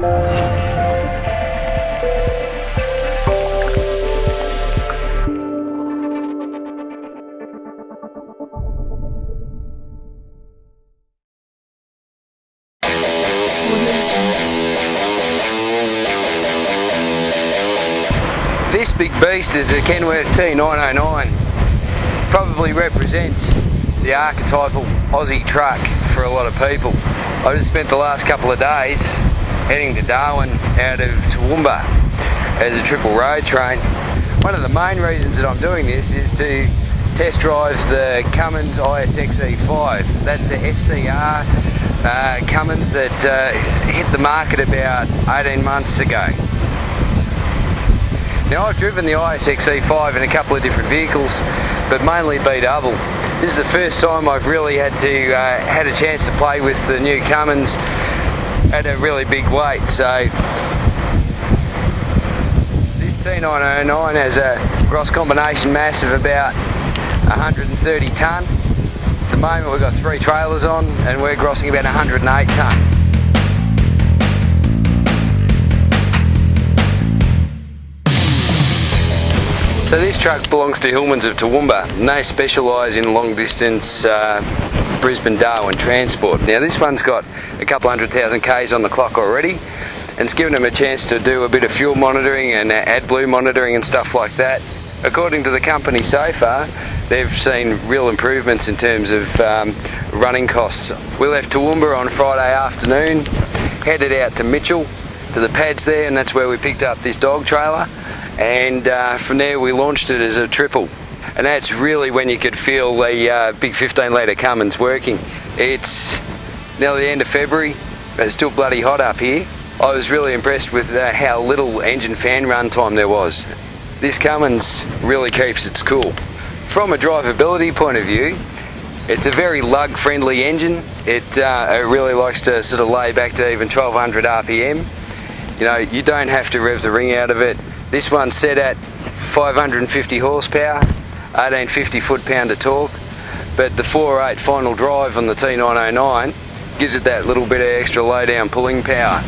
This big beast is a Kenworth T909. Probably represents the archetypal Aussie truck for a lot of people. I just spent the last couple of days heading to Darwin out of Toowoomba as a triple road train. One of the main reasons that I'm doing this is to test drive the Cummins ISXE5. That's the SCR Cummins that hit the market about 18 months ago. Now, I've driven the ISXE5 in a couple of different vehicles, but mainly B-double. This is the first time I've really had a chance to play with the new Cummins at a really big weight. So this T909 has a gross combination mass of about 130 tonne. At the moment we've got 3 trailers on and we're grossing about 108 tonne. So this truck belongs to Hillmans of Toowoomba, and they specialise in long distance Brisbane-Darwin transport. Now this one's got a couple 100,000 Ks on the clock already, and it's given them a chance to do a bit of fuel monitoring and AdBlue monitoring and stuff like that. According to the company so far, they've seen real improvements in terms of running costs. We left Toowoomba on Friday afternoon, headed out to Mitchell, to the pads there, and that's where we picked up this dog trailer. And from there we launched it as a triple, and that's really when you could feel the big 15 litre Cummins working. It's nearly the end of February, but it's still bloody hot up here. I was really impressed with how little engine fan run time there was. This Cummins really keeps its cool. From a drivability point of view, it's a very lug friendly engine. It really likes to sort of lay back to even 1200 RPM. You know, you don't have to rev the ring out of it. This one's set at 550 horsepower, 1850 foot-pound of torque, but the 4.8 final drive on the T909 gives it that little bit of extra low-down pulling power.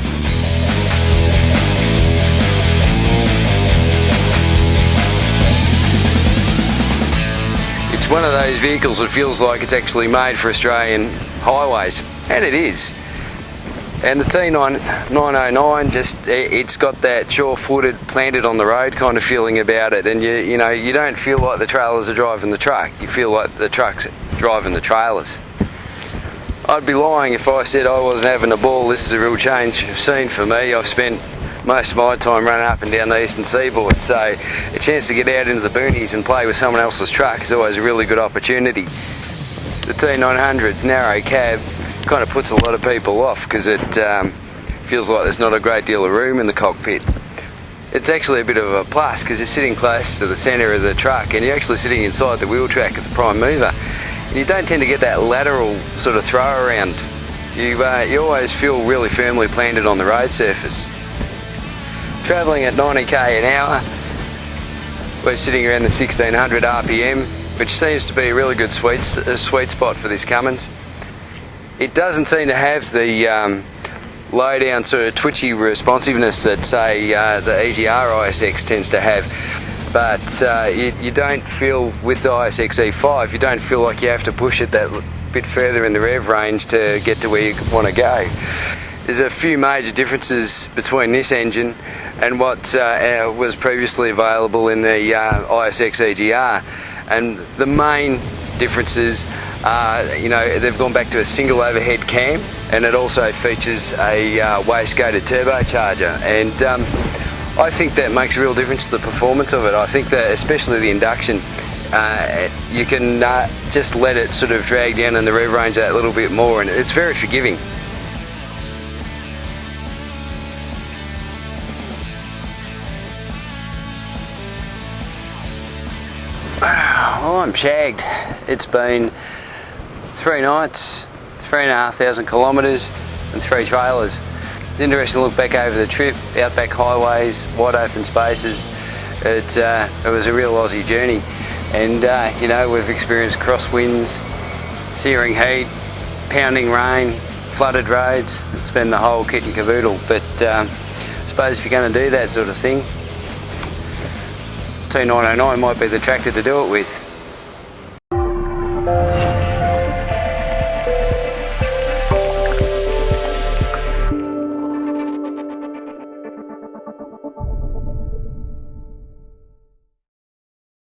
It's one of those vehicles that feels like it's actually made for Australian highways, and it is. And the T909 it's got that sure-footed, planted on the road kind of feeling about it, and you know, you don't feel like the trailers are driving the truck, you feel like the truck's driving the trailers. I'd be lying if I said I wasn't having a ball. This is a real change of scene for me. I've spent most of my time running up and down the eastern seaboard, so a chance to get out into the boonies and play with someone else's truck is always a really good opportunity. The T900's narrow cab kind of puts a lot of people off because it feels like there's not a great deal of room in the cockpit. It's actually a bit of a plus because you're sitting close to the centre of the truck and you're actually sitting inside the wheel track of the prime mover, and you don't tend to get that lateral sort of throw around. You always feel really firmly planted on the road surface. Travelling at 90k an hour, we're sitting around the 1600 RPM, which seems to be a really good sweet spot for this Cummins. It doesn't seem to have the low down sort of twitchy responsiveness that say the EGR ISX tends to have, but you don't feel, with the ISXE5, you don't feel like you have to push it that bit further in the rev range to get to where you want to go. There's a few major differences between this engine and what was previously available in the ISX EGR, and the main differences are, you know, they've gone back to a single overhead cam, and it also features a wastegated turbocharger, and I think that makes a real difference to the performance of it. I think that especially the induction, you can just let it sort of drag down in the rev range that little bit more, and it's very forgiving. Well, I'm shagged. It's been 3 nights, 3,500 kilometres and 3 trailers. It's interesting to look back over the trip, outback highways, wide open spaces. It was a real Aussie journey, and you know, we've experienced crosswinds, searing heat, pounding rain, flooded roads. It's been the whole kit and caboodle. But I suppose if you're going to do that sort of thing, T909 might be the tractor to do it with.